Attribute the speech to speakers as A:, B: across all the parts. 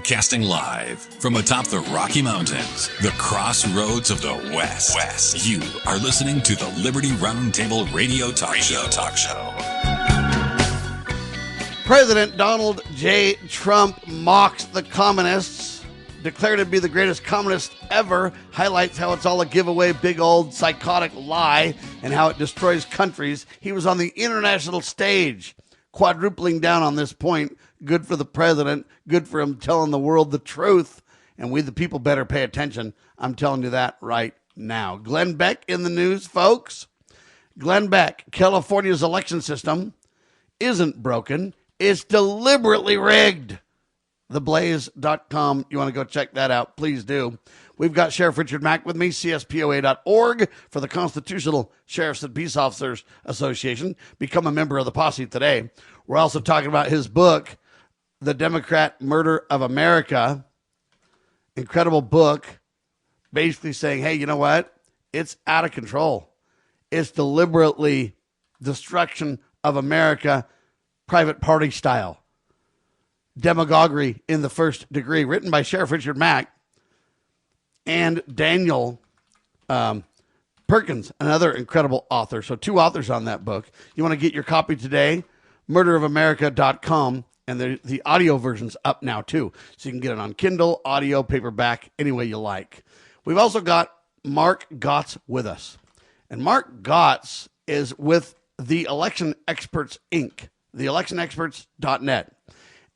A: Broadcasting live from atop the Rocky Mountains, the crossroads of the West. You are listening to the Liberty Roundtable Radio Talk Show.
B: President Donald J. Trump mocks the communists, declared to be the greatest communist ever, highlights how it's all a giveaway, big old psychotic lie, and how it destroys countries. He was on the international stage, quadrupling down on this point. Good for the president, good for him telling the world the truth, and we the people better pay attention. I'm telling you that right now. Glenn Beck in the news, folks. Glenn Beck, California's election system isn't broken. It's deliberately rigged. Theblaze.com. You want to go check that out? Please do. We've got Sheriff Richard Mack with me, CSPOA.org for the Constitutional Sheriffs and Peace Officers Association. Become a member of the posse today. We're also talking about his book, The Democrat Murder of America. Incredible book, basically saying, hey, you know what? It's out of control. It's deliberately destruction of America, private party style. Demagoguery in the first degree, written by Sheriff Richard Mack and Daniel Perkins, another incredible author. So 2 authors on that book. You want to get your copy today, murderofamerica.com, and the audio version's up now too. So you can get it on Kindle, audio, paperback, any way you like. We've also got Mark Gotz with us. And Mark Gotz is with the Election Experts, Inc., theelectionexperts.net.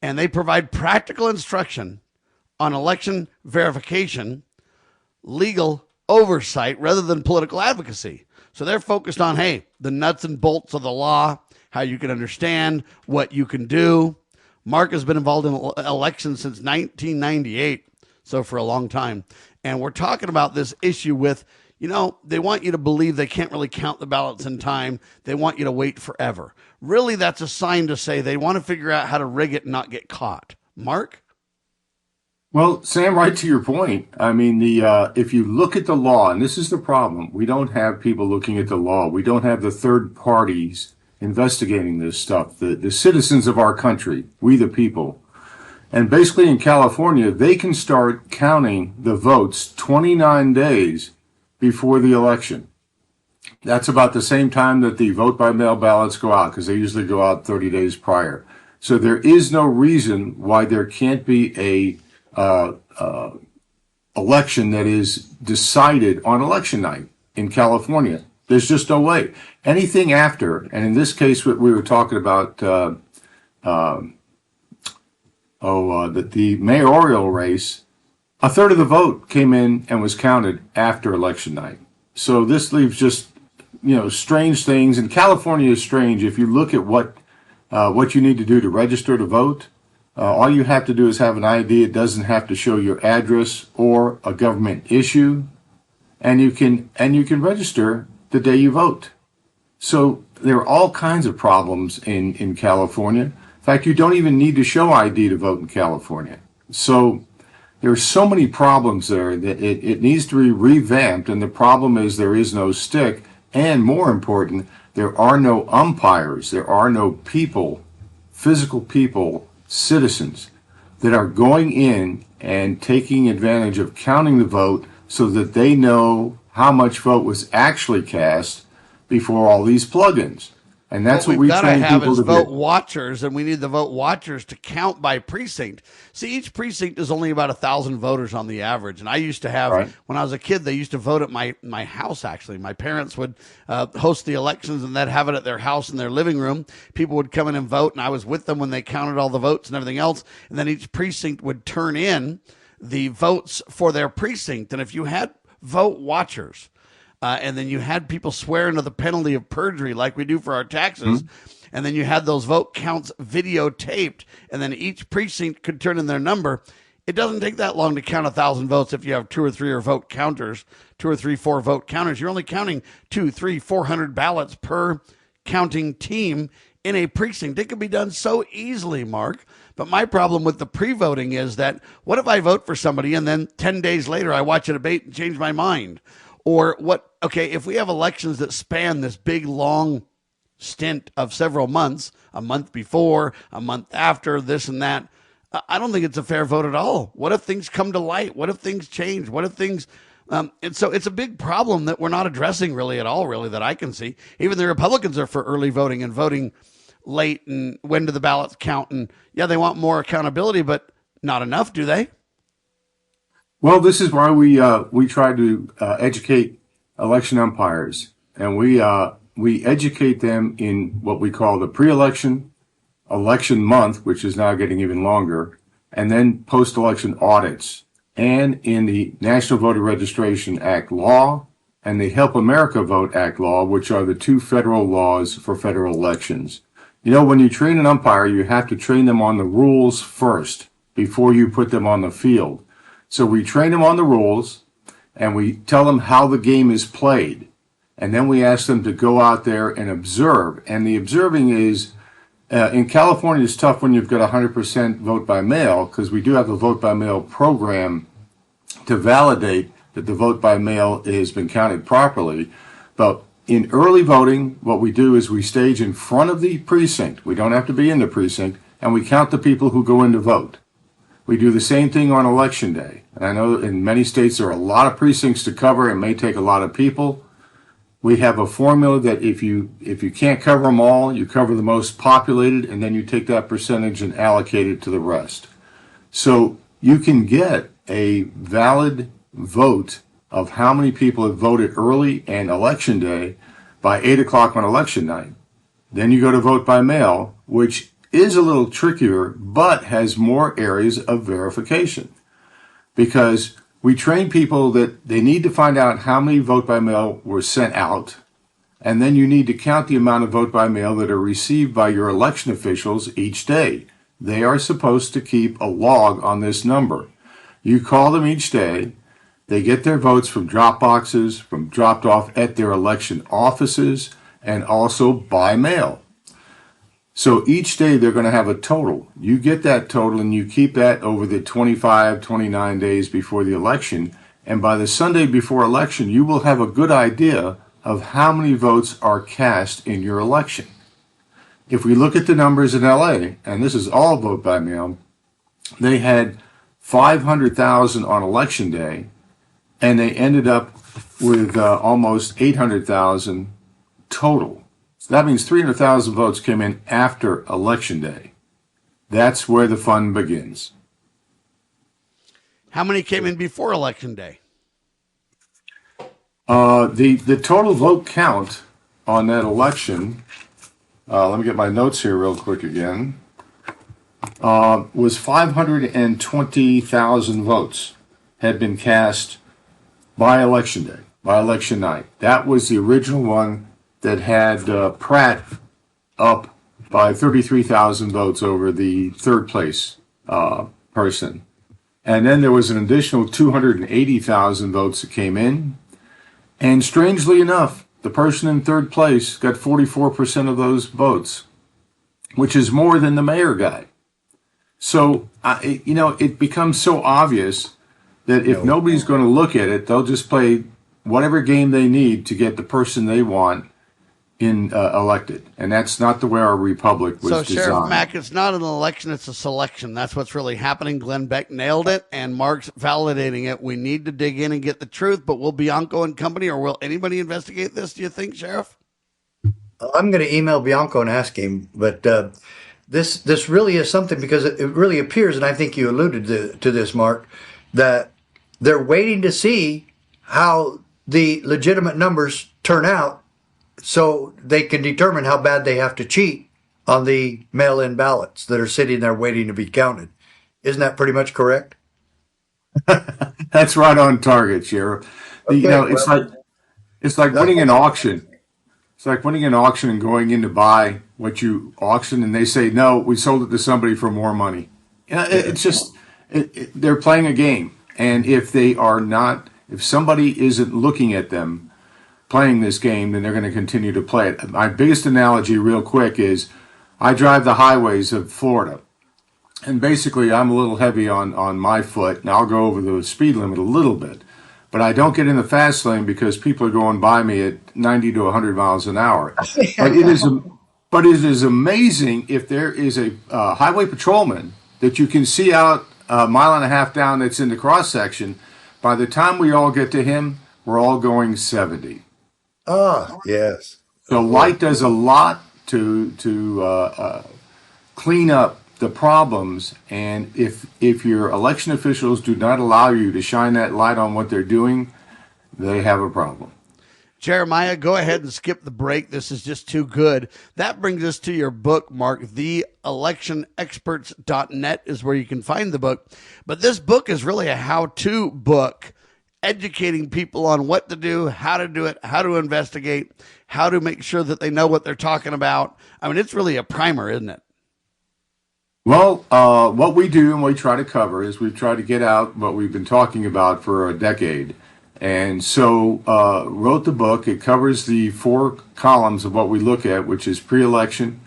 B: And they provide practical instruction on election verification, legal oversight, rather than political advocacy. So they're focused on, hey, the nuts and bolts of the law, how you can understand what you can do. Mark has been involved in elections since 1998, so for a long time. And we're talking about this issue with, they want you to believe they can't really count the ballots in time. They want you to wait forever. Really, that's a sign to say they want to figure out how to rig it and not get caught. Mark?
C: Well, Sam, right to your point. I mean, if you look at the law, and this is the problem, we don't have people looking at the law. We don't have the third parties investigating this stuff, the citizens of our country, we the people. And basically in California, they can start counting the votes 29 days before the election. That's about the same time that the vote-by-mail ballots go out, because they usually go out 30 days prior. So there is no reason why there can't be a election that is decided on election night in California. There's just no way. Anything after, and in this case, we were talking about the mayoral race, a third of the vote came in and was counted after election night. So this leaves just, strange things. And California is strange. If you look at what you need to do to register to vote, all you have to do is have an ID. It doesn't have to show your address or a government issue, and you can register the day you vote. So there are all kinds of problems in California. In fact, you don't even need to show ID to vote in California. So there are so many problems there that it needs to be revamped, and the problem is there is no stick, and more important, there are no umpires. There are no people, physical people, citizens that are going in and taking advantage of counting the vote so that they know how much vote was actually cast before all these plugins. And that's what we train people to do.
B: Vote watchers, and we need the vote watchers to count by precinct. See, each precinct is only about 1,000 voters on the average. And I used to have, when I was a kid, they used to vote at my house, actually. My parents would host the elections, and they'd have it at their house in their living room. People would come in and vote, and I was with them when they counted all the votes and everything else. And then each precinct would turn in the votes for their precinct. And if you had vote watchers, and then you had people swear under the penalty of perjury like we do for our taxes. Mm-hmm. And then you had those vote counts videotaped, and then each precinct could turn in their number. It doesn't take that long to count 1,000 votes if you have 2 or 3 or vote counters, 2 or 3, 4 vote counters. You're only counting 200, 300, 400 ballots per counting team in a precinct. It can be done so easily, Mark. But my problem with the pre-voting is that what if I vote for somebody and then 10 days later I watch a debate and change my mind? Or if we have elections that span this big, long stint of several months, a month before, a month after, this and that, I don't think it's a fair vote at all. What if things come to light? What if things change? What if things, and so it's a big problem that we're not addressing really at all, really, that I can see. Even the Republicans are for early voting and voting late and when do the ballots count. And yeah, they want more accountability, but not enough, do they?
C: Well, this is why we try to educate election umpires, and we educate them in what we call the pre-election, election month, which is now getting even longer, and then post-election audits, and in the National Voter Registration Act law and the Help America Vote Act law, which are the two federal laws for federal elections. You know, when you train an umpire, you have to train them on the rules first before you put them on the field. So we train them on the rules, and we tell them how the game is played. And then we ask them to go out there and observe. And the observing is, in California, it's tough when you've got 100% vote by mail, because we do have a vote by mail program to validate that the vote by mail has been counted properly. But in early voting, what we do is we stage in front of the precinct. We don't have to be in the precinct, and we count the people who go in to vote. We do the same thing on election day. And I know in many states there are a lot of precincts to cover and may take a lot of people. We have a formula that if you can't cover them all, you cover the most populated, and then you take that percentage and allocate it to the rest. So you can get a valid vote of how many people have voted early and election day by 8 o'clock on election night. Then you go to vote by mail, which is a little trickier, but has more areas of verification. Because we train people that they need to find out how many vote by mail were sent out, and then you need to count the amount of vote by mail that are received by your election officials each day. They are supposed to keep a log on this number. You call them each day. They get their votes from drop boxes, from dropped off at their election offices, and also by mail. So each day they're going to have a total. You get that total and you keep that over the 25, 29 days before the election. And by the Sunday before election, you will have a good idea of how many votes are cast in your election. If we look at the numbers in LA, and this is all vote by mail, they had 500,000 on election day, and they ended up with almost 800,000 total. So that means 300,000 votes came in after Election Day. That's where the fun begins.
B: How many came in before Election Day?
C: The total vote count on that election, let me get my notes here real quick again, was 520,000 votes had been cast by Election Day, by election night. That was the original one that had Pratt up by 33,000 votes over the third place person. And then there was an additional 280,000 votes that came in. And strangely enough, the person in third place got 44% of those votes, which is more than the mayor guy. So, it becomes so obvious that if nobody's going to look at it, they'll just play whatever game they need to get the person they want elected. And that's not the way our republic was designed.
B: So, Sheriff Mack, it's not an election, it's a selection. That's what's really happening. Glenn Beck nailed it, and Mark's validating it. We need to dig in and get the truth, but will Bianco and company, or will anybody investigate this, do you think, Sheriff?
D: I'm going to email Bianco and ask him, but this really is something, because it really appears, and I think you alluded to this, Mark, that they're waiting to see how the legitimate numbers turn out so they can determine how bad they have to cheat on the mail-in ballots that are sitting there waiting to be counted. Isn't that pretty much correct?
C: That's right on target, Sheriff. Okay, it's like winning an auction. It's like winning an auction and going in to buy what you auction, and they say, no, we sold it to somebody for more money. It's just, they're playing a game. And if somebody isn't looking at them playing this game, then they're going to continue to play it. My biggest analogy real quick is I drive the highways of Florida. And basically, I'm a little heavy on my foot, and I'll go over the speed limit a little bit. But I don't get in the fast lane because people are going by me at 90 to 100 miles an hour. But it is amazing if there is a highway patrolman that you can see out a mile and a half down that's in the cross section, by the time we all get to him, we're all going 70.
D: Ah, yes.
C: So light does a lot to clean up the problems, and if your election officials do not allow you to shine that light on what they're doing, they have a problem.
B: Jeremiah, go ahead and skip the break. This is just too good. That brings us to your book, Mark. TheElectionExperts.net is where you can find the book. But this book is really a how-to book, educating people on what to do, how to do it, how to investigate, how to make sure that they know what they're talking about. I mean, it's really a primer, isn't it?
C: Well, what we do and what we try to cover is we try to get out what we've been talking about for a decade. And so wrote the book. It covers the 4 columns of what we look at, which is pre-election,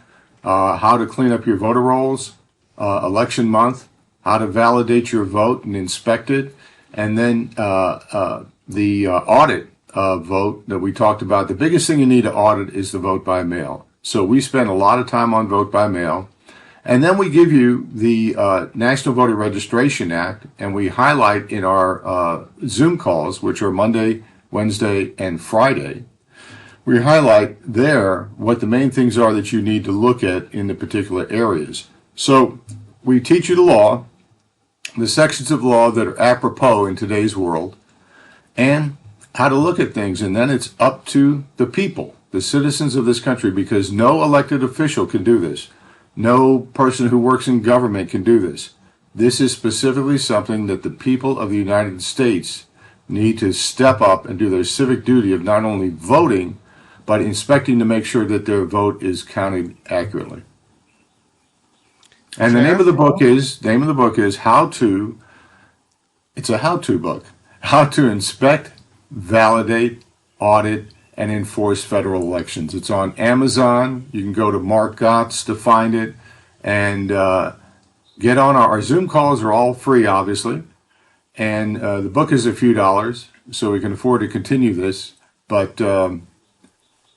C: how to clean up your voter rolls, election month, how to validate your vote and inspect it, and then the audit vote that we talked about. The biggest thing you need to audit is the vote by mail. So we spend a lot of time on vote by mail. And then we give you the National Voter Registration Act, and we highlight in our Zoom calls, which are Monday, Wednesday, and Friday, we highlight there what the main things are that you need to look at in the particular areas. So we teach you the law, the sections of law that are apropos in today's world, and how to look at things. And then it's up to the people, the citizens of this country, because no elected official can do this. No person who works in government can do this. This is specifically something that the people of the United States need to step up and do their civic duty of not only voting, but inspecting to make sure that their vote is counted accurately. And the name of the book is it's a how-to book, how to inspect, validate, audit, and enforce federal elections. It's on Amazon. You can go to Mark Gotz to find it, and get on our Zoom calls are all free, obviously, and the book is a few dollars, so we can afford to continue this. But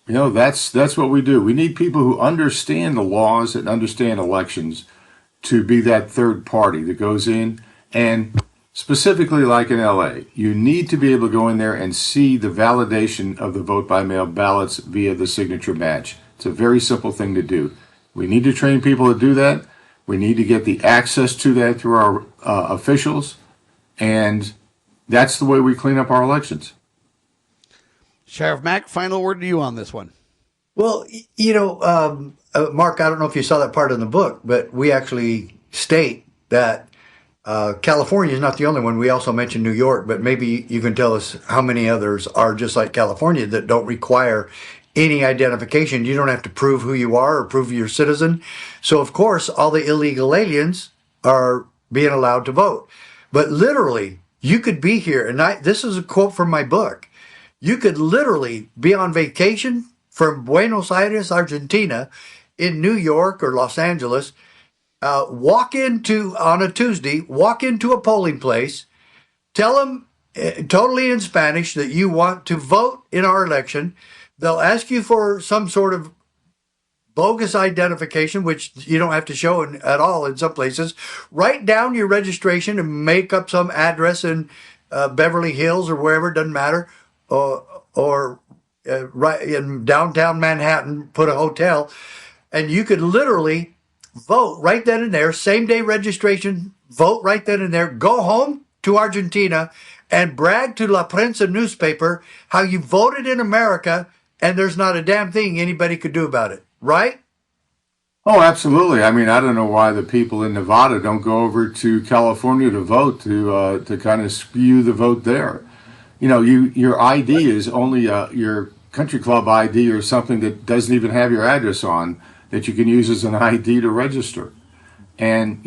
C: that's what we do. We need people who understand the laws and understand elections to be that third party that goes in, and specifically like in LA, you need to be able to go in there and see the validation of the vote by mail ballots via the signature match. It's a very simple thing to do. We need to train people to do that. We need to get the access to that through our officials, and that's the way we clean up our elections.
B: Sheriff Mack, final word to you on this one.
D: Well, Mark, I don't know if you saw that part in the book, but we actually state that California is not the only one. We also mentioned New York, but maybe you can tell us how many others are just like California that don't require any identification. You don't have to prove who you are or prove you're a citizen. So, of course, all the illegal aliens are being allowed to vote. But literally, you could be here, and this is a quote from my book. You could literally be on vacation from Buenos Aires, Argentina, in New York or Los Angeles, walk into a polling place, tell them totally in Spanish that you want to vote in our election. They'll ask you for some sort of bogus identification, which you don't have to show at all in some places. Write down your registration and make up some address in Beverly Hills or wherever, doesn't matter, or right in downtown Manhattan, put a hotel, and you could literally vote right then and there, same day registration, vote right then and there, go home to Argentina and brag to La Prensa newspaper how you voted in America, and there's not a damn thing anybody could do about it, right?
C: Oh, absolutely. I mean, I don't know why the people in Nevada don't go over to California to vote, to kind of spew the vote there. Your ID is only your country club ID or something that doesn't even have your address on, that you can use as an ID to register. And,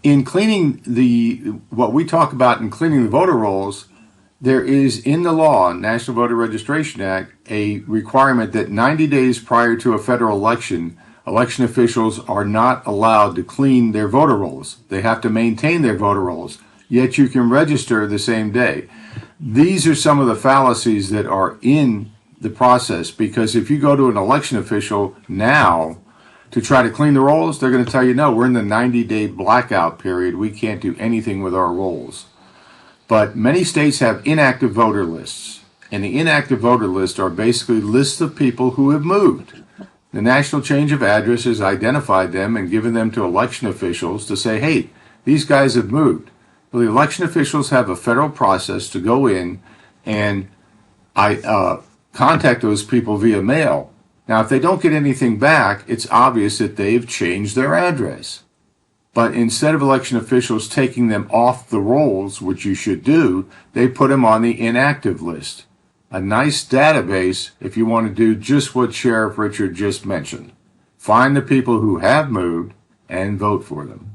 C: in cleaning what we talk about in cleaning the voter rolls, there is in the law, National Voter Registration Act, a requirement that 90 days prior to a federal election, election officials are not allowed to clean their voter rolls. They have to maintain their voter rolls, yet you can register the same day. These are some of the fallacies that are in the process, because if you go to an election official now to try to clean the rolls, they're going to tell you, no, we're in the 90-day blackout period. We can't do anything with our rolls. But many states have inactive voter lists. And the inactive voter lists are basically lists of people who have moved. The National Change of Address has identified them and given them to election officials to say, hey, these guys have moved. Well, the election officials have a federal process to go in and contact those people via mail. Now, if they don't get anything back, it's obvious that they've changed their address. But instead of election officials taking them off the rolls, which you should do, they put them on the inactive list. A nice database if you want to do just what Sheriff Richard just mentioned. Find the people who have moved and vote for them.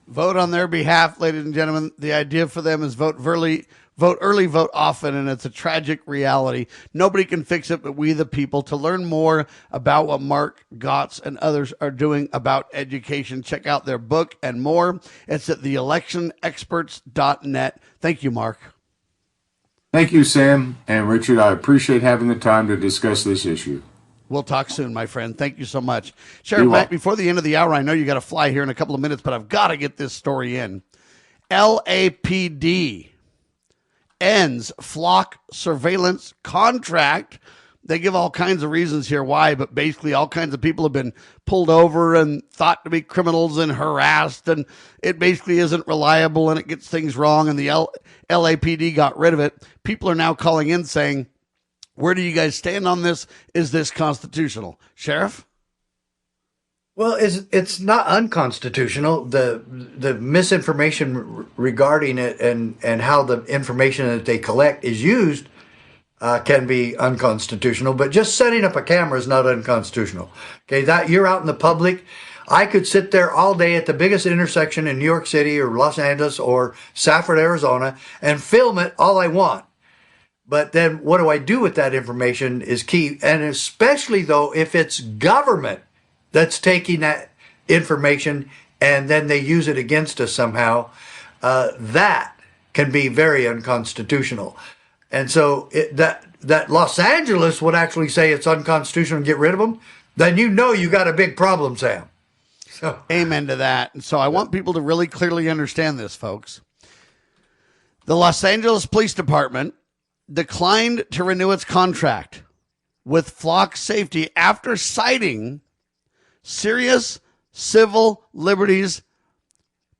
B: Vote on their behalf, ladies and gentlemen. The idea for them is vote early, vote often, and it's a tragic reality. Nobody can fix it but we the people. To learn more about what Mark Gotz and others are doing about education, check out their book and more. It's at theelectionexperts.net. Thank you, Mark.
C: Thank you, Sam and Richard. I appreciate having the time to discuss this issue.
B: We'll talk soon, my friend. Thank you so much. Sheriff Mack, before the end of the hour, I know you got to fly here in a couple of minutes, but I've got to get this story in. LAPD ends flock surveillance contract. They give all kinds of reasons here why, but basically all kinds of people have been pulled over and thought to be criminals and harassed, and it basically isn't reliable and it gets things wrong, and the LAPD got rid of it. People are now calling in saying, where do you guys stand on this? Is this constitutional? Sheriff?
D: Well, it's not unconstitutional. The misinformation regarding it and how the information that they collect is used can be unconstitutional. But just setting up a camera is not unconstitutional. Okay, that you're out in the public. I could sit there all day at the biggest intersection in New York City or Los Angeles or Safford, Arizona, and film it all I want. But then what do I do with that information is key. And especially, though, if it's government that's taking that information and then they use it against us somehow, that can be very unconstitutional. And so that Los Angeles would actually say it's unconstitutional and get rid of them, then you know you got a big problem, Sam. So.
B: Amen to that. And so I want people to really clearly understand this, folks. The Los Angeles Police Department declined to renew its contract with Flock Safety after citing serious civil liberties,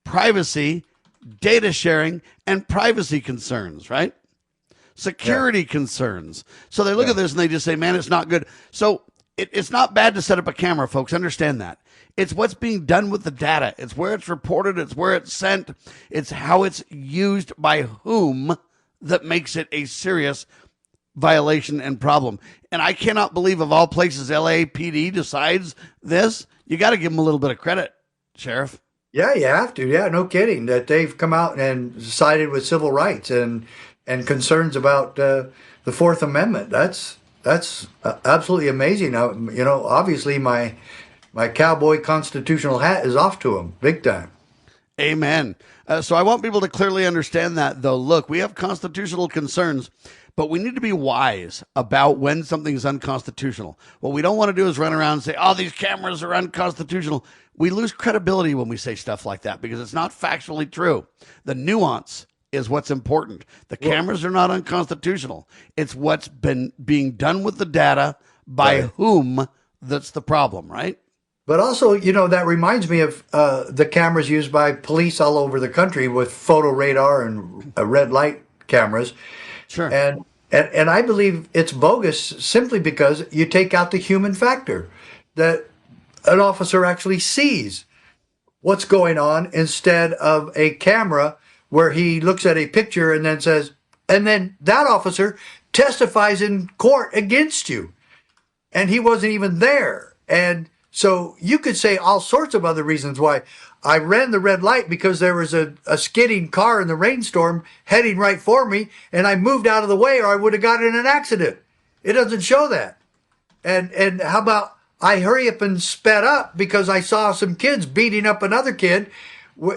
B: privacy, data sharing, and privacy concerns, right? Security concerns. So they look at this and they just say, man, it's not good. So it's not bad to set up a camera, folks. Understand that. It's what's being done with the data. It's where it's reported. It's where it's sent. It's how it's used by whom that makes it a serious violation and problem. And I cannot believe, of all places, LAPD decides this. You got to give them a little bit of credit, Sheriff.
D: Yeah, you have to. Yeah, no kidding. That they've come out and sided with civil rights and concerns about the Fourth Amendment. That's absolutely amazing. Now, you know, obviously my cowboy constitutional hat is off to them big time.
B: Amen. So I want people to clearly understand that, though. Look, we have constitutional concerns, but we need to be wise about when something is unconstitutional. What we don't want to do is run around and say, oh, these cameras are unconstitutional. We lose credibility when we say stuff like that because it's not factually true. The nuance is what's important. The cameras are not unconstitutional. It's what's been being done with the data by whom that's the problem, right?
D: But also, you know, that reminds me of the cameras used by police all over the country with photo radar and red light cameras.
B: Sure.
D: And I believe it's bogus simply because you take out the human factor, that an officer actually sees what's going on instead of a camera where he looks at a picture and then says, and then that officer testifies in court against you. And he wasn't even there. And so you could say all sorts of other reasons why. I ran the red light because there was a skidding car in the rainstorm heading right for me, and I moved out of the way or I would have gotten in an accident. It doesn't show that. And how about I hurry up and sped up because I saw some kids beating up another kid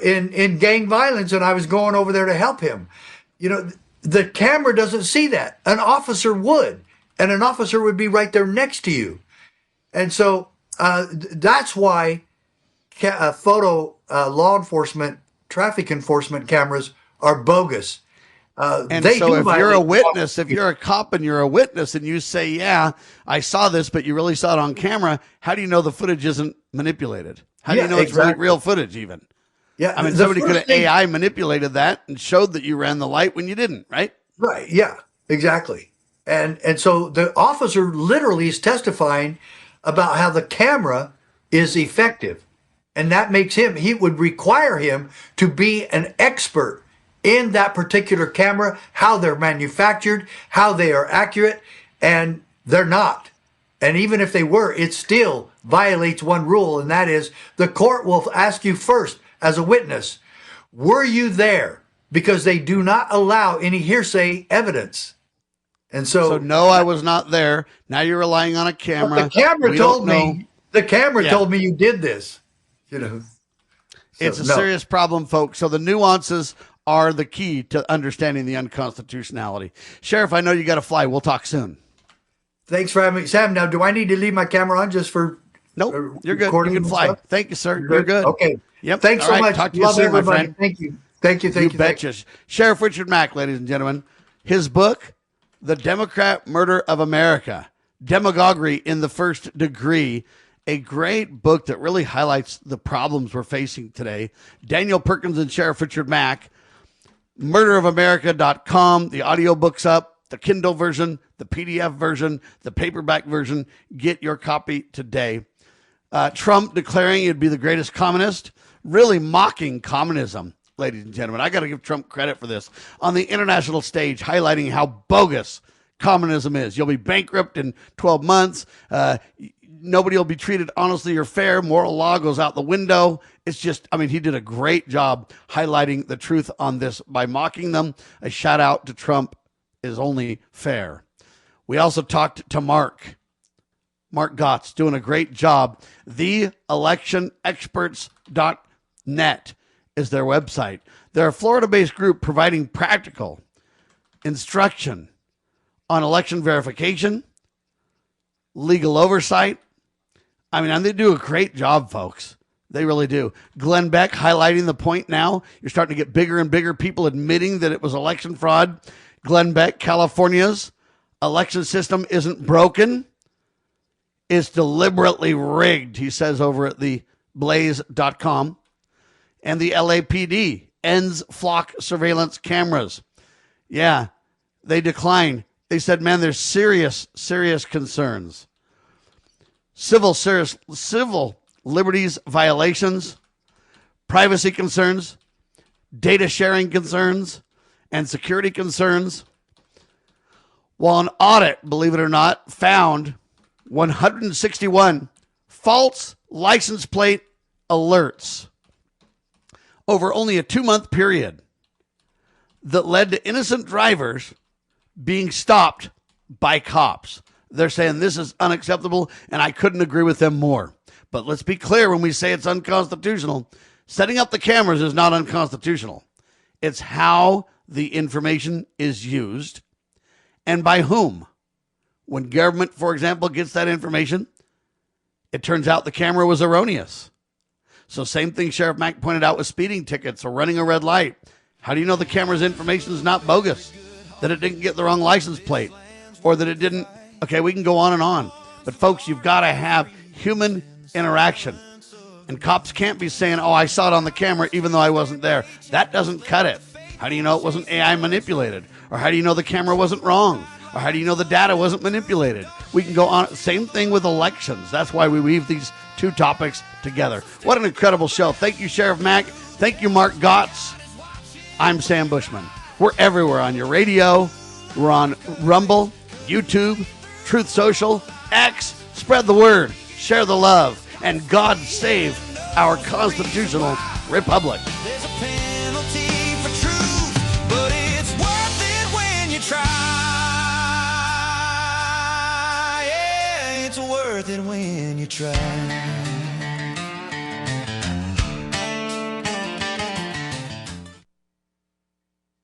D: in gang violence, and I was going over there to help him. You know, the camera doesn't see that. An officer would, and an officer would be right there next to you. And so That's why photo law enforcement, traffic enforcement cameras are bogus.
B: And so if you're a witness, if you're a cop and you're a witness and you say, yeah, I saw this, but you really saw it on camera, how do you know the footage isn't manipulated? How do you know it's really real footage even?
D: Yeah,
B: I mean, somebody could have AI manipulated that and showed that you ran the light when you didn't, right?
D: Right, yeah, exactly. And so the officer literally is testifying about how the camera is effective. And that makes he would require him to be an expert in that particular camera, how they're manufactured, how they are accurate, and they're not. And even if they were, it still violates one rule, and that is the court will ask you first as a witness, were you there? Because they do not allow any hearsay evidence. And so
B: no, I was not there. Now you're relying on a camera.
D: The camera told me. The camera told me you did this. You know,
B: it's a serious problem, folks. So the nuances are the key to understanding the unconstitutionality. Sheriff, I know you got to fly. We'll talk soon.
D: Thanks for having me, Sam. Now, do I need to leave my camera on just for?
B: Nope, you're good. You can fly.
D: Stuff?
B: Thank you, sir. You're good.
D: Okay.
B: Yep.
D: Thanks so much.
B: Talk to you
D: Love
B: soon,
D: everybody.
B: my friend.
D: Thank you. Thank you.
B: You betcha. Sheriff Richard Mack, ladies and gentlemen, his book, The Democrat Murder of America, Demagoguery in the First Degree, a great book that really highlights the problems we're facing today. Daniel Perkins and Sheriff Richard Mack, murderofamerica.com. The audiobook's up, the Kindle version, the PDF version, the paperback version. Get your copy today. Trump declaring he'd be the greatest communist, really mocking communism, ladies and gentlemen. I got to give Trump credit for this. On the international stage, highlighting how bogus communism is. You'll be bankrupt in 12 months. Nobody will be treated honestly or fair. Moral law goes out the window. It's just, I mean, he did a great job highlighting the truth on this by mocking them. A shout out to Trump is only fair. We also talked to Mark Gotz, doing a great job. TheElectionExperts.net is their website. They're a Florida-based group providing practical instruction on election verification, legal oversight. I mean, and they do a great job, folks. They really do. Glenn Beck highlighting the point now. You're starting to get bigger and bigger people admitting that it was election fraud. Glenn Beck, California's election system isn't broken. It's deliberately rigged, he says over at the blaze.com. And the LAPD ends flock surveillance cameras. Yeah, they decline. They said, man, there's serious concerns. Civil liberties violations, privacy concerns, data sharing concerns, and security concerns. While an audit, believe it or not, found 161 false license plate alerts over only a 2-month period that led to innocent drivers being stopped by cops. They're saying this is unacceptable, and I couldn't agree with them more. But let's be clear, when we say it's unconstitutional, setting up the cameras is not unconstitutional. It's how the information is used and by whom. When government, for example, gets that information, it turns out the camera was erroneous. So same thing Sheriff Mack pointed out with speeding tickets or running a red light. How do you know the camera's information is not bogus? That it didn't get the wrong license plate, or that it didn't. Okay, we can go on and on. But folks, you've got to have human interaction. And cops can't be saying, oh, I saw it on the camera even though I wasn't there. That doesn't cut it. How do you know it wasn't AI manipulated? Or how do you know the camera wasn't wrong? Or how do you know the data wasn't manipulated? We can go on. Same thing with elections. That's why we weave these two topics together. What an incredible show. Thank you, Sheriff Mack. Thank you, Mark Gotz. I'm Sam Bushman. We're everywhere on your radio. We're on Rumble, YouTube, Truth Social, X. Spread the word, share the love, and God save our constitutional republic.
E: There's a penalty for truth, but it's worth it when you try. Yeah, it's worth it when you try.